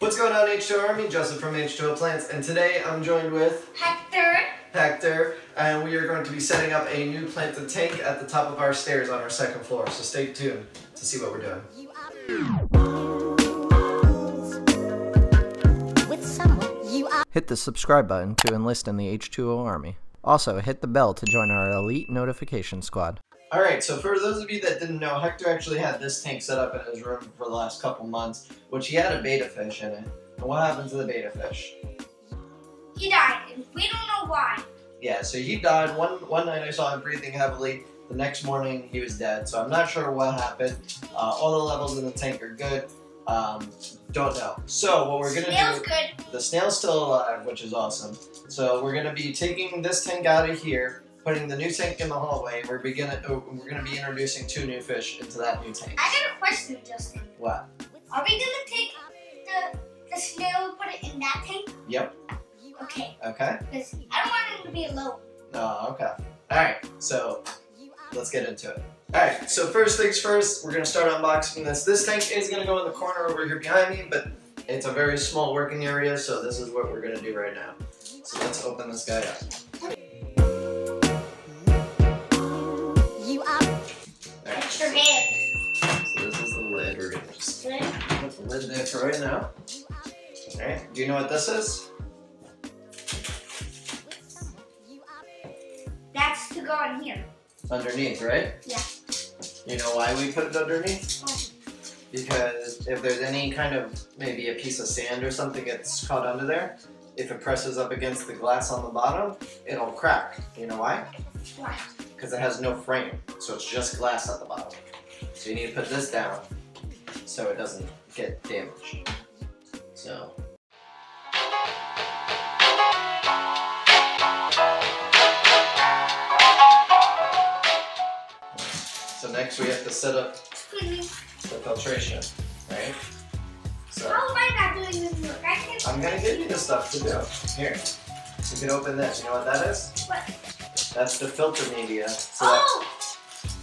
What's going on, H2O Army? Joseph from H2O Plants, and today I'm joined with Hector, and we are going to be setting up a new planted tank at the top of our stairs on our second floor, so stay tuned to see what we're doing. Hit the subscribe button to enlist in the H2O Army. Also, hit the bell to join our elite notification squad. Alright, so for those of you that didn't know, Hector actually had this tank set up in his room for the last couple months, which he had a betta fish in it. And what happened to the betta fish? He died, and we don't know why. Yeah, so he died. One night I saw him breathing heavily. The next morning he was dead, so I'm not sure what happened. All the levels in the tank are good. Don't know. So what we're gonna Snail's do, good. The snail's still alive, which is awesome. So we're gonna be taking this tank out of here, putting the new tank in the hallway. We're gonna be introducing 2 new fish into that new tank. I got a question, Justin. What? Are we gonna take the snail and put it in that tank? Yep. Okay. Okay. Because I don't want him to be alone. Oh, okay. Alright, so let's get into it. Alright, so first things first, we're going to start unboxing this. This tank is going to go in the corner over here behind me, but it's a very small working area, so this is what we're going to do right now. So let's open this guy up. Extra hand. So this is the lid. We're going to just put the lid there for right now. Alright, do you know what this is? That's to go in here. Underneath, right? Yeah. You know why we put it underneath? Why? Because if there's any kind of, maybe a piece of sand or something gets caught under there, if it presses up against the glass on the bottom, it'll crack. You know why? Why? Because it has no frame, so it's just glass at the bottom. So you need to put this down so it doesn't get damaged. So next we have to set up the filtration, right? So how am I not doing this work? I'm gonna give you the stuff to do. Here, you can open this. You know what that is? What? That's the filter media. So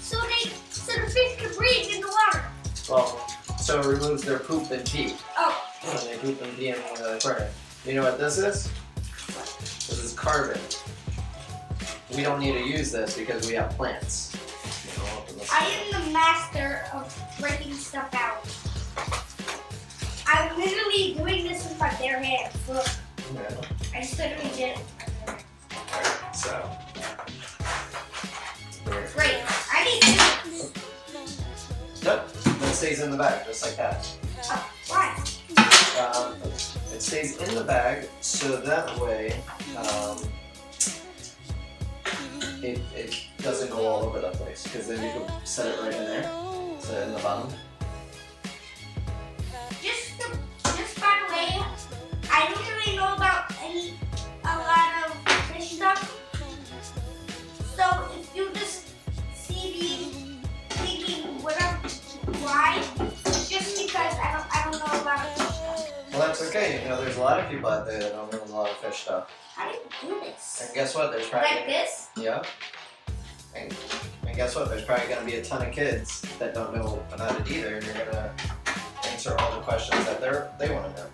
so the fish can breathe in the water. Well, so it removes their poop and pee. Oh. When they poop and pee in the aquarium. You know what this is? This is carbon. We don't need to use this because we have plants. I am the master of breaking stuff out. I'm literally doing this with my bare hands. Look. Yeah. I just literally did it. Alright, so. Great. I need to. Nope. It stays in the bag, just like that. Oh, why? It stays in the bag, so that way, it doesn't go all over the place, because then you can set it right in there, set it in the bottom. Just by the way, I don't really know about a lot of fish stuff. So if you just see me thinking why, it's just because I don't know about fish stuff. Well, that's okay. You know, there's a lot of people out there that don't know a lot of fish stuff. How do you do this? And guess what? There's probably like this? Yeah. And guess what? There's probably going to be a ton of kids that don't know about it either, and you're going to answer all the questions that they want to know.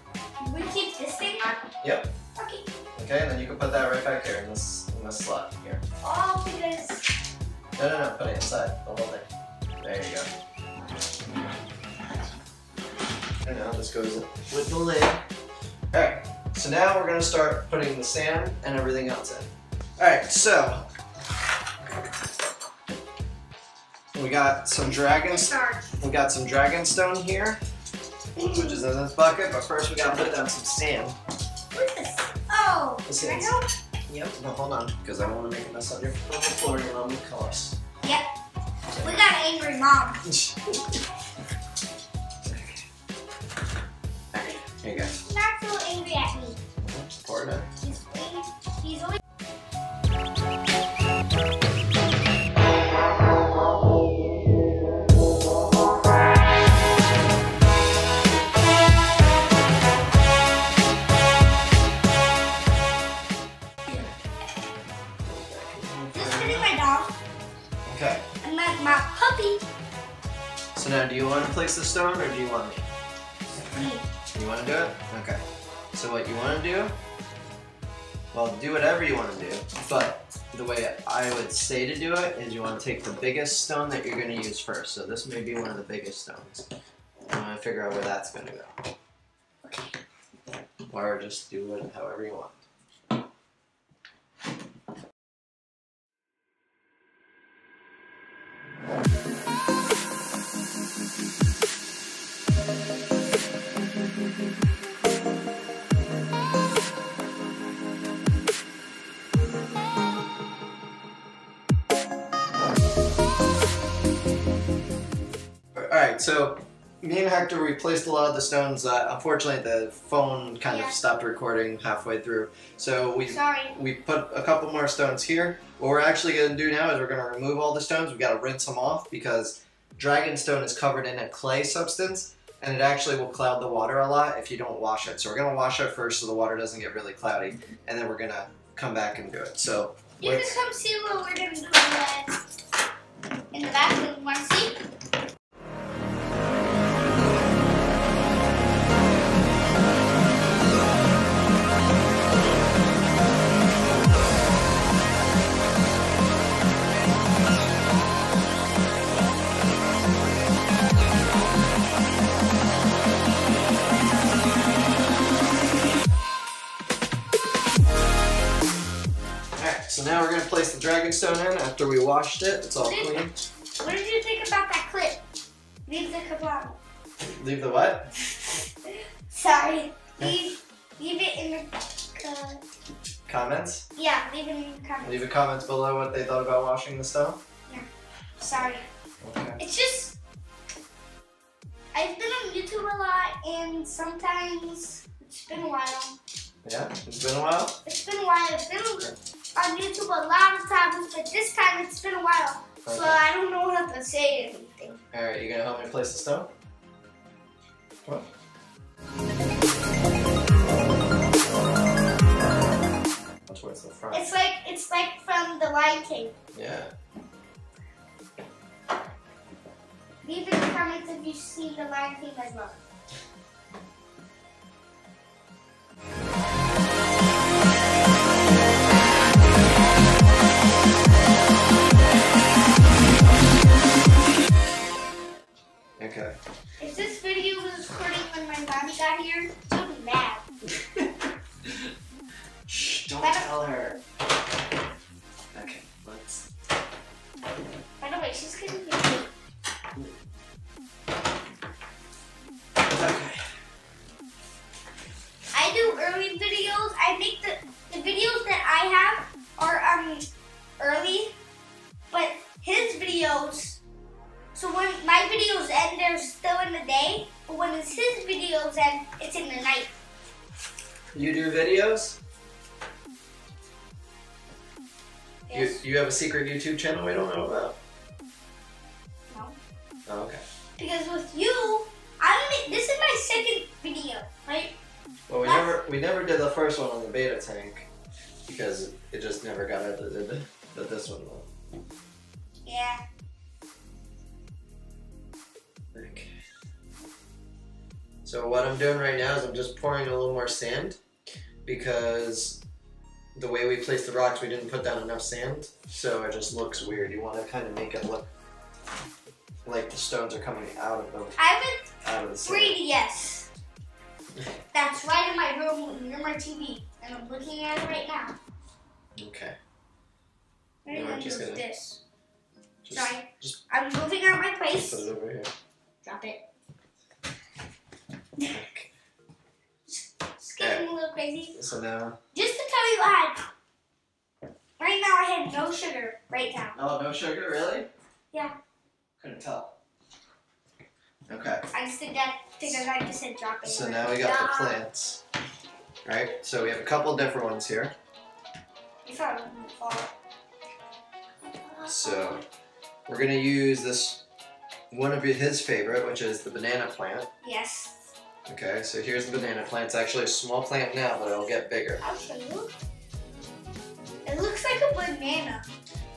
We keep this thing on? Yep. Okay. Okay, and then you can put that right back here in this slot here. Oh, because... No, put it inside, the whole thing. There you go. And now this goes with the lid. Alright, so now we're going to start putting the sand and everything else in. Alright, so we got some dragon stone here, which is in this bucket, but first we gotta put down some sand. What is this? Oh, can I help? Yep, no, hold on, because I don't want to make a mess on your floor and your mom will call us. Yep. We got an angry mom. Here you go. She's not so angry at me. Pour it in. She's only... Okay. And my puppy. So now, do you want to place the stone or do you want me? Me. You want do it? Okay. So what you want to do? Well, do whatever you want to do, but the way I would say to do it is you want to take the biggest stone that you're going to use first. So this may be one of the biggest stones. I want to figure out where that's going to go. Okay. Or just do it however you want. Alright, so me and Hector, we placed a lot of the stones. Unfortunately, the phone kind of stopped recording halfway through. So we put a couple more stones here. What we're actually going to do now is we're going to remove all the stones. We've got to rinse them off because dragonstone is covered in a clay substance and it actually will cloud the water a lot if you don't wash it. So we're going to wash it first so the water doesn't get really cloudy, and then we're going to come back and do it. So you can come see what we're going to do in the bathroom. Want to see? So now we're going to place the dragonstone in after we washed it. It's all clean. What did you think about that clip? Leave the clip on. Leave the what? Sorry. Leave it in the comments? Yeah, leave it in the comments. Leave a comments below what they thought about washing the stone? Yeah. Sorry. Okay. It's just, I've been on YouTube a lot and sometimes it's been a while. Yeah? It's been a while? It's been a while. I've been on YouTube a lot of times, but this time it's been a while. Okay. So I don't know how to say anything. Alright, you gonna help me place the stone? Come on. That's towards the front. It's like from the Lion King. Yeah. Leave in the comments if you've seen the Lion King as well. Okay. If this video was recording when my mommy got here, she'll be mad. Shh, don't tell her. Okay, let's... By the way, she's gonna be late. Okay. I do early videos. I make the videos that I have are early, but his videos, so when my videos end, they're still in the day, but when it's his videos end, it's in the night. You do videos? Yes. You have a secret YouTube channel we don't know about? No. Oh, okay. Because with you, this is my second video, right? Well, we never did the first one on the beta tank because it just never got edited, but this one will. Yeah. Okay. So what I'm doing right now is I'm just pouring a little more sand because the way we placed the rocks, we didn't put down enough sand, so it just looks weird. You want to kind of make it look like the stones are coming out of the sand. 3DS. That's right in my room near my TV, and I'm looking at it right now. Okay. Right now, just gonna this. Sorry, I'm moving out my place. Put it over here. Drop it. Okay. It's getting a little crazy. So now. Just to tell you, right now I had no sugar right now. Oh, no sugar, really? Yeah. Couldn't tell. Okay. I just did that because I just said drop it. So now we got the plants. Right? So we have a couple different ones here. You found one. So we're gonna use this one of his favorite, which is the banana plant. Yes. Okay, so here's the banana plant. It's actually a small plant now, but it'll get bigger. I'll show you. It looks like a banana.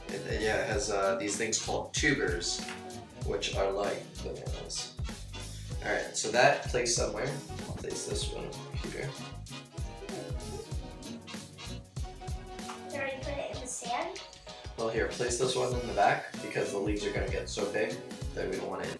Yeah, it has these things called tubers, which are like bananas. Alright, so that placed somewhere. I'll place this one here. Should I put it in the sand? Well, here, place this one in the back because the leaves are going to get so big that we don't want it.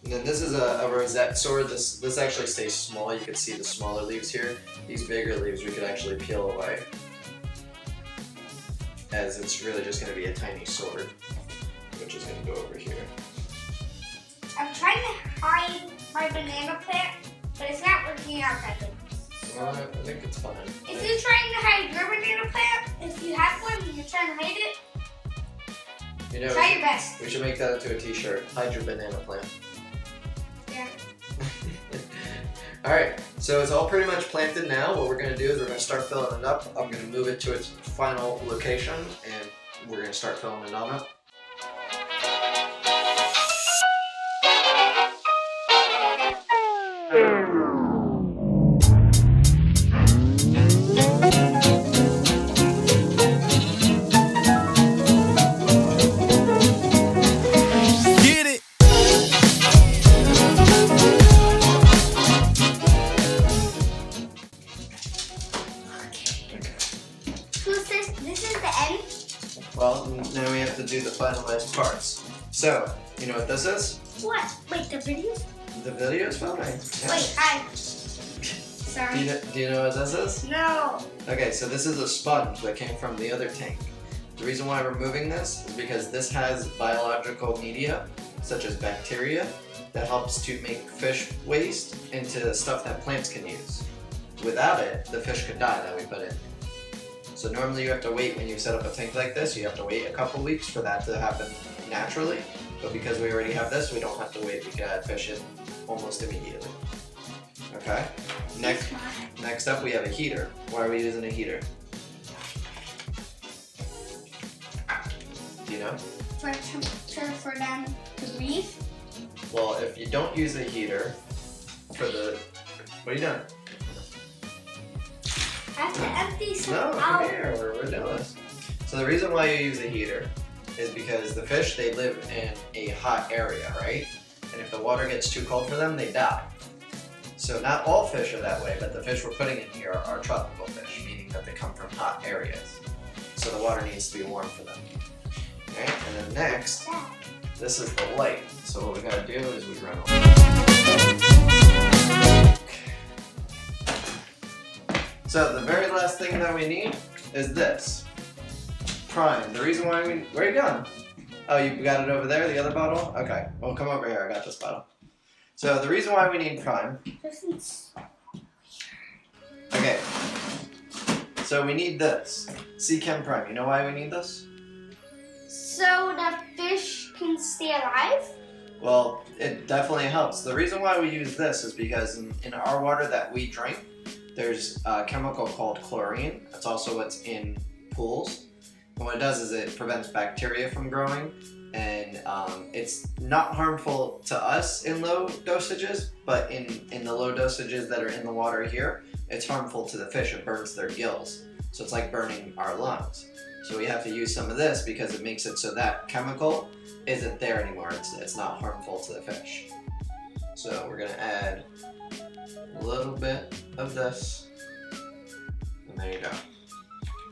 And then this is a rosette sword. This actually stays small. You can see the smaller leaves here. These bigger leaves we could actually peel away, as it's really just going to be a tiny sword, which is going to go over here. I'm trying to hide my banana plant, but it's not working out that good. Well, I think it's fine. If you're trying to hide your banana plant, if you have one and you're trying to hide it, you know, try your best. We should make that into a t-shirt. Hide your banana plant. Yeah. Alright, so it's all pretty much planted now. What we're going to do is we're going to start filling it up. I'm going to move it to its final location, and we're going to start filling it on up. Well, now we have to do the finalized parts. So, you know what this is? What? Wait, the video? The video is filming. Yeah. Wait, sorry. Do you know what this is? No. Okay, so this is a sponge that came from the other tank. The reason why we're moving this is because this has biological media, such as bacteria, that helps to make fish waste into stuff that plants can use. Without it, the fish could die that we put in. So normally you have to wait when you set up a tank like this, you have to wait a couple weeks for that to happen naturally. But because we already have this, we don't have to wait. We can add fish in almost immediately. Okay? Next up we have a heater. Why are we using a heater? Do you know? For them to breathe. Well, if you don't use a heater for the... What are you doing? I have to empty some out. No, come here, we're doing this. So the reason why you use a heater is because the fish, they live in a hot area, right? And if the water gets too cold for them, they die. So not all fish are that way, but the fish we're putting in here are tropical fish, meaning that they come from hot areas. So the water needs to be warm for them. Okay, and then next, this is the light. So what we gotta do is we run So the very last thing that we need is this. Prime. The reason why we... Where are you going? Oh, you got it over there, the other bottle? Okay. Well, come over here. I got this bottle. So the reason why we need Prime... Okay. So we need this. Seige Prime. You know why we need this? So the fish can stay alive? Well, it definitely helps. The reason why we use this is because in our water that we drink, there's a chemical called chlorine. That's also what's in pools. And what it does is it prevents bacteria from growing, and it's not harmful to us in low dosages, but in the low dosages that are in the water here, it's harmful to the fish. It burns their gills. So it's like burning our lungs. So we have to use some of this because it makes it so that chemical isn't there anymore. It's not harmful to the fish. So we're gonna add a little bit of this, and there you go.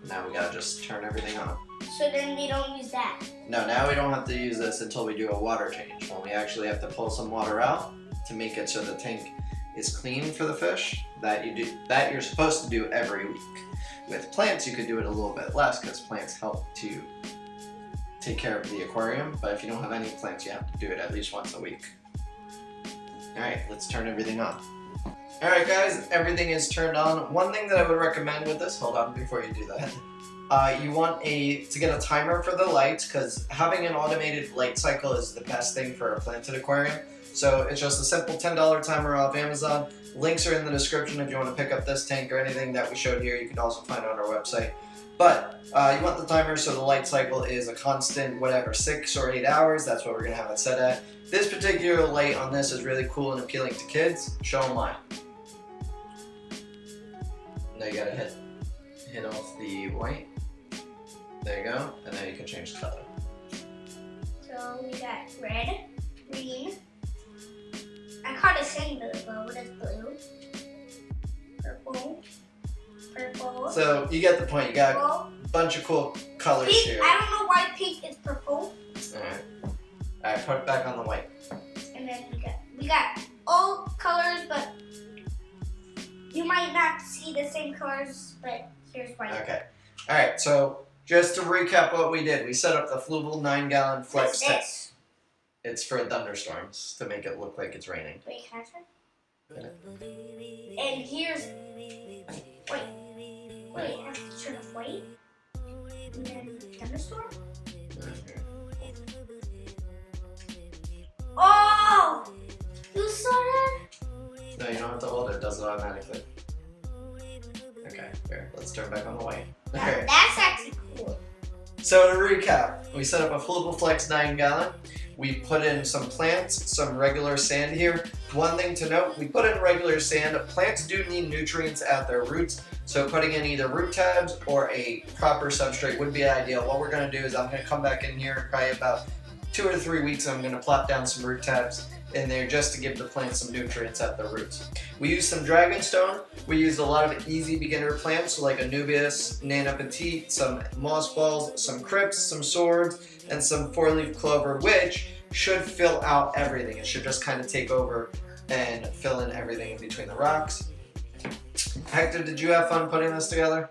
Now we gotta just turn everything on. So then we don't use that? No, now we don't have to use this until we do a water change, when we actually have to pull some water out to make it so the tank is clean for the fish. That you're supposed to do every week. With plants, you could do it a little bit less because plants help to take care of the aquarium, but if you don't have any plants, you have to do it at least once a week. Alright, let's turn everything on. Alright guys, everything is turned on. One thing that I would recommend with this, hold on before you do that, you want to get a timer for the lights, because having an automated light cycle is the best thing for a planted aquarium. So it's just a simple $10 timer off Amazon. Links are in the description if you want to pick up this tank or anything that we showed here. You can also find it on our website. But you want the timer so the light cycle is a constant, whatever, 6 or 8 hours. That's what we're going to have it set at. This particular light on this is really cool and appealing to kids. Show them why. Now you gotta hit off the white. There you go, and now you can change the color. So we got red, green. I caught a saying blue, but what is blue? Purple. Purple. So you get the point. You got purple. A bunch of cool colors pink, here. I don't know why pink is purple. Alright, put it back on the white. And then we got all colors, but you might not see the same colors, but here's white. Okay. Alright, so just to recap what we did, we set up the Fluval 9-gallon flex tank. It's for thunderstorms, to make it look like it's raining. Wait, can I try? And here's... Wait, I have to turn off white? And then thunderstorm? Oh! You saw that? No, you don't have to hold it. It does it automatically. Okay, here. Let's turn back on the white. Okay. That's actually cool. So to recap, we set up a Fluval Flex 9-gallon. We put in some plants, some regular sand here. One thing to note, we put in regular sand. Plants do need nutrients at their roots, so putting in either root tabs or a proper substrate would be ideal. What we're going to do is I'm going to come back in here in probably about 2 or 3 weeks. I'm going to plop down some root tabs in there just to give the plants some nutrients at their roots. We used some dragonstone. We used a lot of easy beginner plants like Anubias, Nana Petite, some moss balls, some crypts, some swords, and some 4-leaf clover, which should fill out everything. It should just kind of take over and fill in everything in between the rocks. Hector, did you have fun putting this together?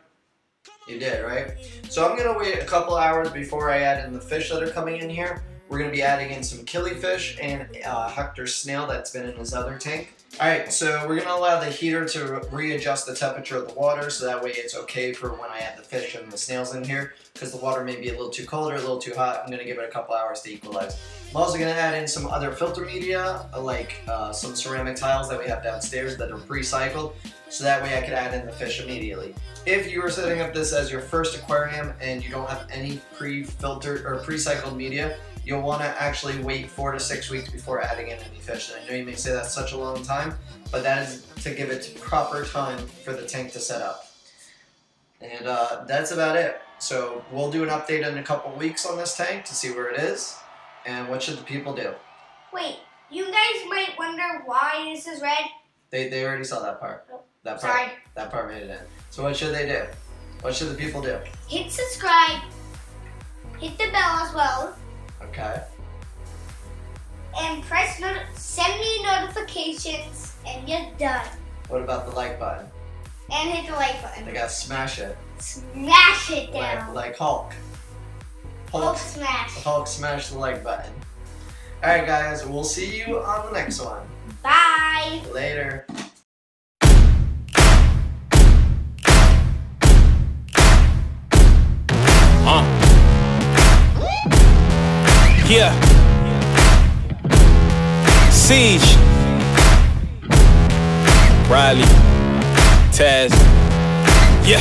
You did, right? So I'm gonna wait a couple hours before I add in the fish that are coming in here. We're going to be adding in some killifish and Hector's snail that's been in his other tank. Alright, so we're going to allow the heater to readjust the temperature of the water so that way it's okay for when I add the fish and the snails in here, because the water may be a little too cold or a little too hot. I'm going to give it a couple hours to equalize. I'm also going to add in some other filter media, like some ceramic tiles that we have downstairs that are pre-cycled, so that way I could add in the fish immediately. If you are setting up this as your first aquarium and you don't have any pre-filtered or pre-cycled media, you'll want to actually wait 4 to 6 weeks before adding in any fish. And I know you may say that's such a long time, but that is to give it proper time for the tank to set up. And that's about it. So we'll do an update in a couple weeks on this tank to see where it is. And what should the people do? Wait, you guys might wonder why this is red. They already saw that part. Oh, that part. Sorry. That part made it in. So what should they do? What should the people do? Hit subscribe. Hit the bell as well. Okay. And send me notifications, and you're done. What about the like button? And hit the like button. They gotta smash it. Smash it down. Like Hulk. Hulk smash. Hulk smash the like button. Alright guys, we'll see you on the next one. Bye. Later. Yeah. Seige. Riley. Taz. Yeah.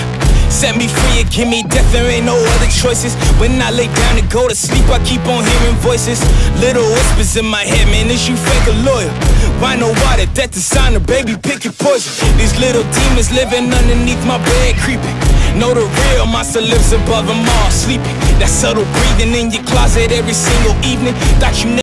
Set me free and give me death, there ain't no other choices. When I lay down to go to sleep, I keep on hearing voices. Little whispers in my head, man, is you fake a lawyer? Why no water, death designer, baby, pick your poison. These little demons living underneath my bed, creeping. Know the real monster lives above them all, sleeping. That subtle breathing in your closet every single evening. Thought you